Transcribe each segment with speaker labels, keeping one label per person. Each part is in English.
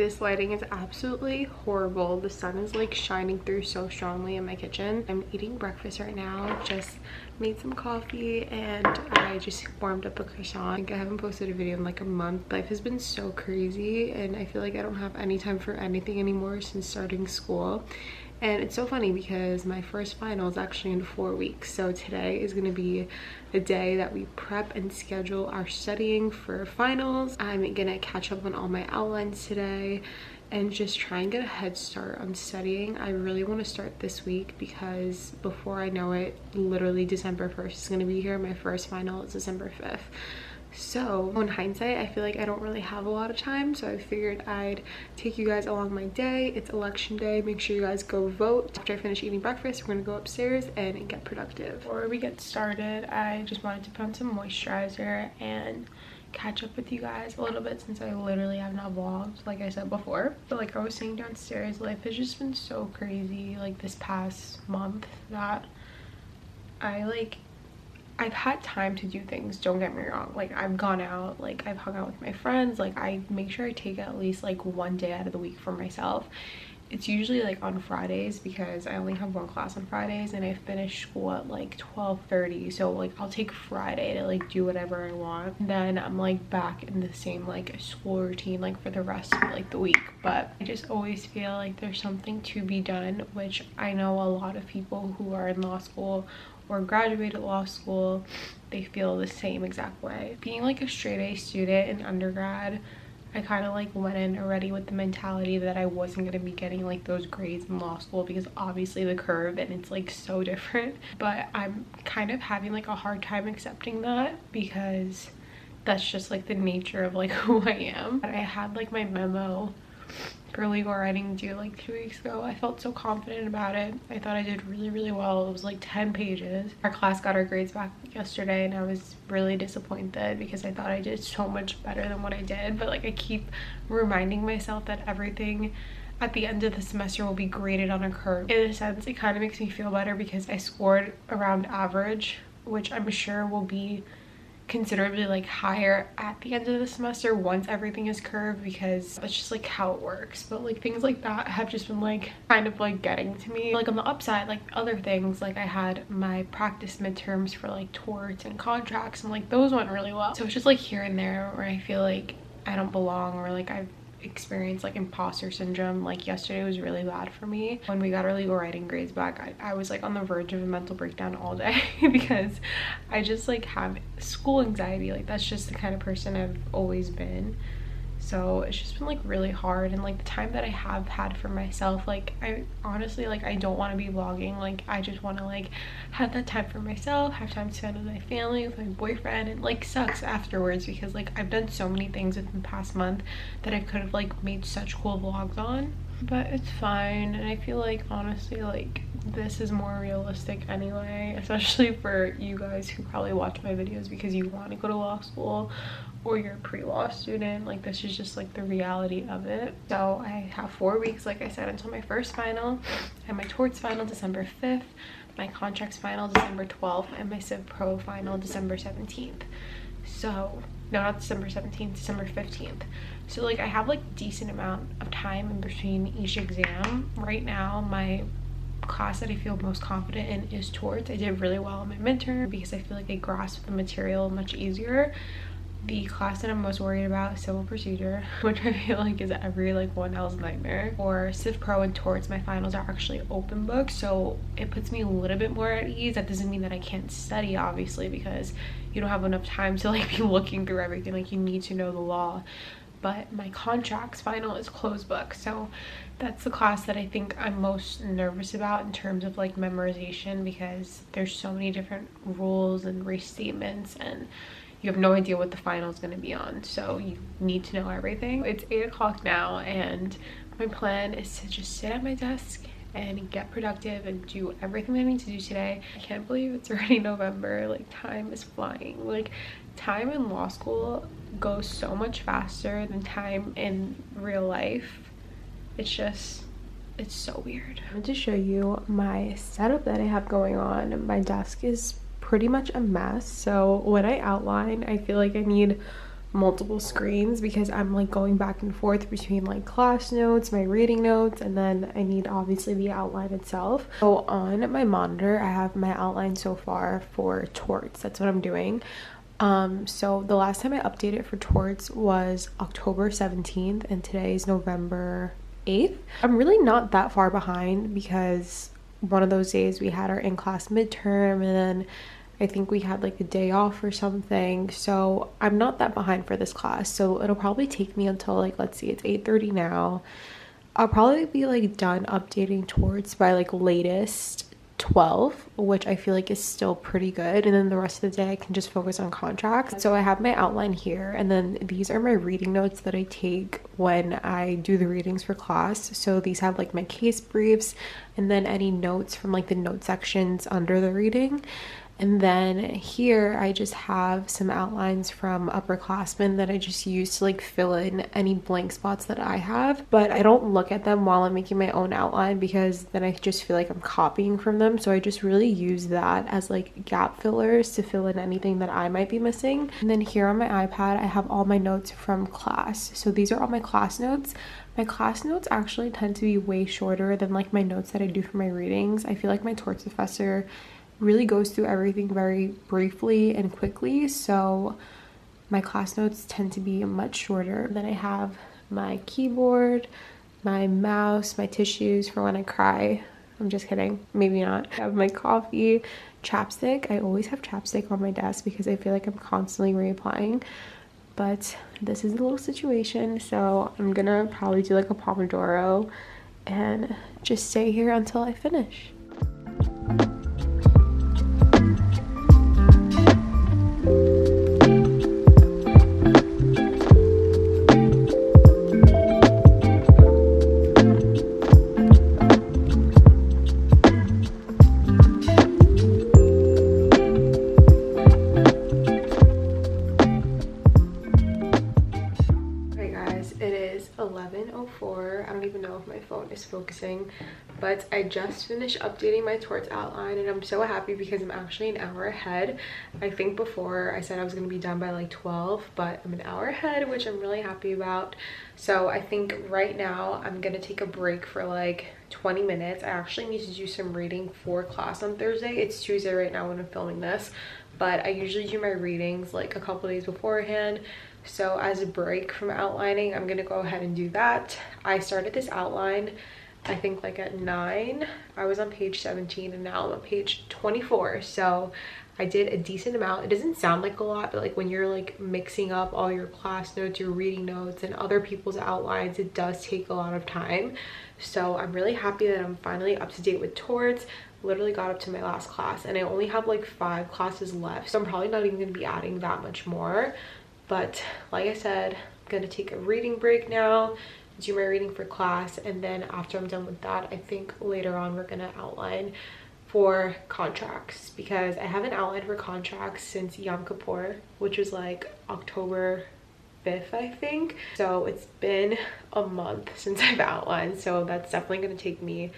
Speaker 1: this lighting is absolutely horrible. The sun is like shining through so strongly in my kitchen. I'm eating breakfast right now. Just made some coffee and I just warmed up a croissant. I think I haven't posted a video in like a month. Life has been so crazy and I feel like I don't have any time for anything anymore since starting school. And it's so funny because my first final is actually in 4 weeks. So today is going to be the day that we prep and schedule our studying for finals. I'm going to catch up on all my outlines today and just try and get a head start on studying. I really want to start this week because before I know it, literally December 1st is going to be here. My first final is December 5th. So in hindsight, I feel like I don't really have a lot of time, so I figured I'd take you guys along my day. It's election day. Make sure you guys go vote. After I finish eating breakfast, we're gonna go upstairs and get productive. Before we get started, I just wanted to put on some moisturizer and catch up with you guys a little bit since I literally have not vlogged like I said before. But like I was saying downstairs, life has just been so crazy like this past month that I've had time to do things, don't get me wrong. Like I've gone out, like I've hung out with my friends, like I make sure I take at least like one day out of the week for myself. It's usually like on Fridays because I only have one class on Fridays and I finish school at like 12:30. So like I'll take Friday to like do whatever I want. Then I'm like back in the same like school routine like for the rest of like the week. But I just always feel like there's something to be done, which I know a lot of people who are in law school or graduated law school, they feel the same exact way. Being like a straight A student in undergrad, I kind of like went in already with the mentality that I wasn't going to be getting like those grades in law school because obviously the curve and it's like so different. But I'm kind of having like a hard time accepting that because that's just like the nature of like who I am. But I had like my memo for legal writing due like 2 weeks ago. I felt so confident about it. I thought I did really well. It was like 10 pages. Our class got our grades back yesterday and I was really disappointed because I thought I did so much better than what I did. But like I keep reminding myself that everything at the end of the semester will be graded on a curve. In a sense, it kind of makes me feel better because I scored around average, which I'm sure will be considerably like higher at the end of the semester once everything is curved because that's just like how it works. But like things like that have just been like kind of like getting to me. Like on the upside, like other things, like I had my practice midterms for like torts and contracts and like those went really well. So it's just like here and there where I feel like I don't belong or like I've experienced like imposter syndrome. Like yesterday was really bad for me. When we got our legal writing grades back, I was like on the verge of a mental breakdown all day because I just like have school anxiety. Like that's just the kind of person I've always been. So it's just been like really hard, and like the time that I have had for myself, like I honestly like I don't want to be vlogging. Like I just want to like have that time for myself, have time to spend with my family, with my boyfriend, and like sucks afterwards because like I've done so many things within the past month that I could have like made such cool vlogs on. But it's fine, and I feel like honestly like this is more realistic anyway, especially for you guys who probably watch my videos because you want to go to law school or you're a pre-law student. Like this is just like the reality of it. So I have 4 weeks, like I said, until my first final. I have my torts final December 5th, my contracts final December 12th, and my Civ Pro final December 17th. So no, not December 17th, December 15th. So like I have like a decent amount of time in between each exam. Right now my class that I feel most confident in is torts. I did really well in my midterm because I feel like I grasped the material much easier. The class that I'm most worried about is civil procedure, which I feel like is every like 1L's nightmare. For Civ Pro and torts, my finals are actually open book, so it puts me a little bit more at ease. That doesn't mean that I can't study, obviously, because you don't have enough time to like be looking through everything. Like you need to know the law. But my contracts final is closed book, so that's the class that I think I'm most nervous about in terms of like memorization because there's so many different rules and restatements and you have no idea what the final is going to be on, so you need to know everything. It's 8 o'clock now and my plan is to just sit at my desk and get productive and do everything I need to do today. I can't believe it's already November. Like time is flying. Like time in law school goes so much faster than time in real life. It's so weird. I want to show you my setup that I have going on. My desk is pretty much a mess, so when I outline, I feel like I need multiple screens because I'm like going back and forth between like class notes, my reading notes, and then I need obviously the outline itself. So on my monitor I have my outline so far for torts. That's what I'm doing. So the last time I updated for torts was October 17th and today is November 8th. I'm really not that far behind because one of those days we had our in-class midterm and then I think we had like a day off or something. So I'm not that behind for this class. So it'll probably take me until like, let's see, it's 8:30 now. I'll probably be like done updating torts by like latest 12, which I feel like is still pretty good, and then the rest of the day I can just focus on contracts. So I have my outline here, and then these are my reading notes that I take when I do the readings for class. So these have like my case briefs and then any notes from like the note sections under the reading. And then here I just have some outlines from upperclassmen that I just use to like fill in any blank spots that I have, but I don't look at them while I'm making my own outline because then I just feel like I'm copying from them. So I just really use that as like gap fillers to fill in anything that I might be missing. And then here on my iPad I have all my notes from class. So these are all my class notes. My class notes actually tend to be way shorter than like my notes that I do for my readings. I feel like my torts professor really goes through everything very briefly and quickly, so my class notes tend to be much shorter. Then I have my keyboard, my mouse, my tissues for when I cry. I'm just kidding, maybe not. I have my coffee, chapstick. I always have chapstick on my desk because I feel like I'm constantly reapplying, but this is a little situation, so I'm gonna probably do like a Pomodoro and just stay here until I finish. Is focusing, but I just finished updating my torts outline and I'm so happy because I'm actually an hour ahead. I think before I said I was going to be done by like 12, but I'm an hour ahead, which I'm really happy about. So I think right now I'm gonna take a break for like 20 minutes. I actually need to do some reading for class on Thursday. It's Tuesday right now when I'm filming this, but I usually do my readings like a couple days beforehand. So as a break from outlining, I'm gonna go ahead and do that. I started this outline I think like at 9. I was on page 17 and now I'm on page 24, so I did a decent amount. It doesn't sound like a lot, but like when you're like mixing up all your class notes, your reading notes, and other people's outlines, it does take a lot of time. So I'm really happy that I'm finally up to date with torts. Literally got up to my last class and I only have like 5 classes left, so I'm probably not even gonna be adding that much more. But like I said, I'm gonna take a reading break now, do my reading for class, and then after I'm done with that, I think later on we're gonna outline for contracts because I haven't outlined for contracts since Yom Kippur, which was like October 5th, I think. So it's been a month since I've outlined, so that's definitely gonna take me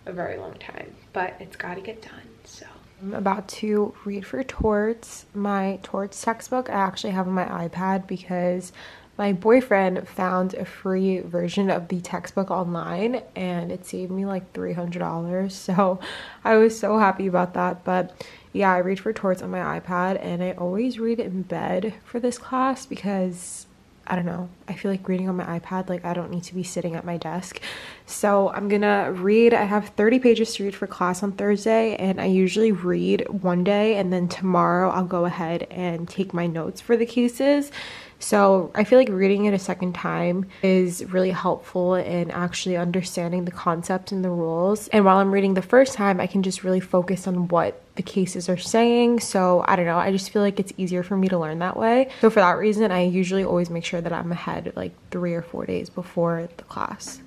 Speaker 1: a very long time, but it's got to get done. So I'm about to read for torts. My torts textbook I actually have on my iPad because my boyfriend found a free version of the textbook online and it saved me like $300, so I was so happy about that. But yeah, I read for torts on my iPad and I always read in bed for this class because I don't know, I feel like reading on my iPad, like I don't need to be sitting at my desk. So I'm gonna read. I have 30 pages to read for class on Thursday, and I usually read one day and then tomorrow I'll go ahead and take my notes for the cases. So I feel like reading it a second time is really helpful in actually understanding the concepts and the rules. And while I'm reading the first time, I can just really focus on what the cases are saying. So I don't know, I just feel like it's easier for me to learn that way. So for that reason, I usually always make sure that I'm ahead like 3 or 4 days before the class.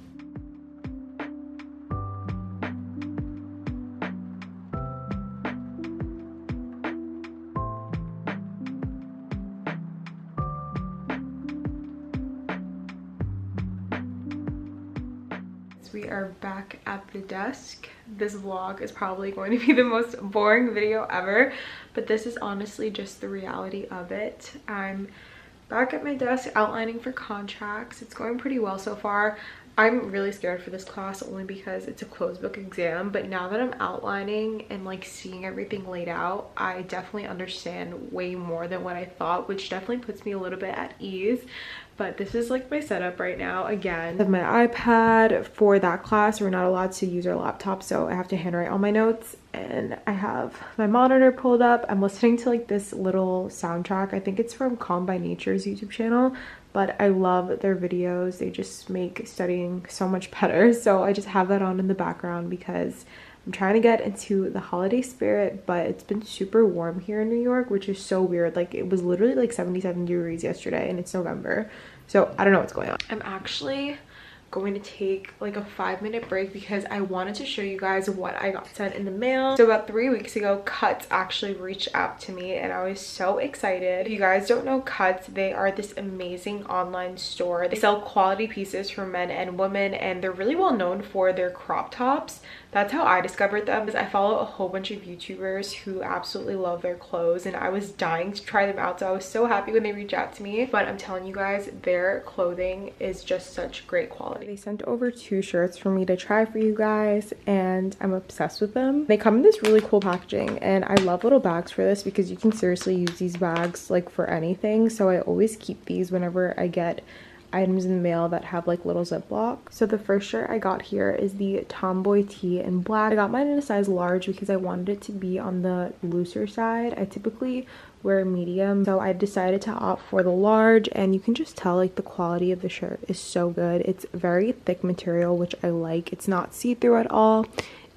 Speaker 1: We are back at the desk. This vlog is probably going to be the most boring video ever, but this is honestly just the reality of it. I'm Back at my desk outlining for contracts. It's going pretty well so far. I'm really scared for this class only because it's a closed book exam, but now that I'm outlining and like seeing everything laid out, I definitely understand way more than what I thought, which definitely puts me a little bit at ease. But this is like my setup right now. Again, I have my iPad. For that class, we're not allowed to use our laptop, so I have to handwrite all my notes, and I have my monitor pulled up. I'm listening to like this little soundtrack. I think it's from Calm by Nature's YouTube channel, but I love their videos. They just make studying so much better. So I just have that on in the background because I'm trying to get into the holiday spirit, but it's been super warm here in New York, which is so weird. Like it was literally like 77 degrees yesterday and it's November. So I don't know what's going on. I'm actually going to take like a 5-minute break because I wanted to show you guys what I got sent in the mail. So about 3 weeks ago, Cuts actually reached out to me and I was so excited. If you guys don't know Cuts, they are this amazing online store. They sell quality pieces for men and women, and they're really well known for their crop tops. That's how I discovered them, because I follow a whole bunch of YouTubers who absolutely love their clothes and I was dying to try them out. So I was so happy when they reached out to me. But I'm telling you guys, their clothing is just such great quality. They sent over 2 shirts for me to try for you guys and I'm obsessed with them. They come in this really cool packaging and I love little bags for this because you can seriously use these bags like for anything. So I always keep these whenever I get items in the mail that have like little Ziploc. So the first shirt I got here is the Tomboy tee in black. I got mine in a size large because I wanted it to be on the looser side. I typically wear a medium, so I decided to opt for the large, and you can just tell like the quality of the shirt is so good. It's very thick material, which I like. It's not see-through at all,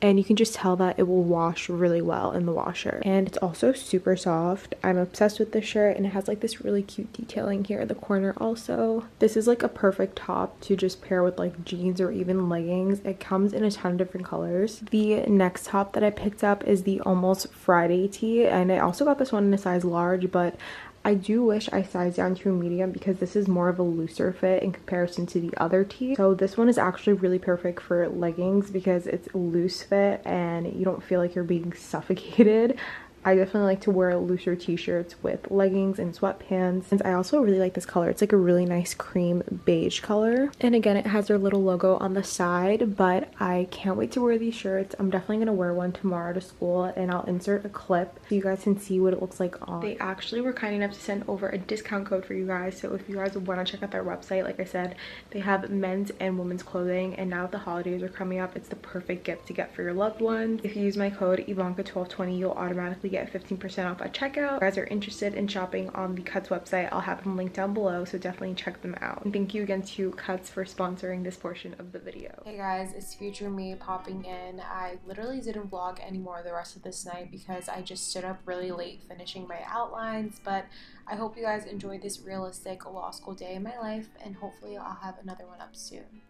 Speaker 1: and you can just tell that it will wash really well in the washer, and it's also super soft. I'm obsessed with this shirt, and it has like this really cute detailing here in the corner also. This is like a perfect top to just pair with like jeans or even leggings. It comes in a ton of different colors. The next top that I picked up is the Almost Friday tee, and I also got this one in a size large, but I do wish I sized down to a medium because this is more of a looser fit in comparison to the other tee. So this one is actually really perfect for leggings because it's a loose fit and you don't feel like you're being suffocated. I definitely like to wear looser t-shirts with leggings and sweatpants. And I also really like this color. It's like a really nice cream beige color. And again, it has their little logo on the side, but I can't wait to wear these shirts. I'm definitely gonna wear one tomorrow to school, and I'll insert a clip so you guys can see what it looks like on. They actually were kind enough to send over a discount code for you guys. So if you guys want to check out their website, like I said, they have men's and women's clothing. And now that the holidays are coming up, it's the perfect gift to get for your loved ones. If you use my code Ivanka1220, you'll automatically get 15% off at checkout. If you guys are interested in shopping on the Cuts website, I'll have them linked down below, so definitely check them out. And thank you again to Cuts for sponsoring this portion of the video. Hey guys, it's future me popping in. I literally didn't vlog anymore the rest of this night because I just stood up really late finishing my outlines, but I hope you guys enjoyed this realistic law school day in my life, and hopefully I'll have another one up soon.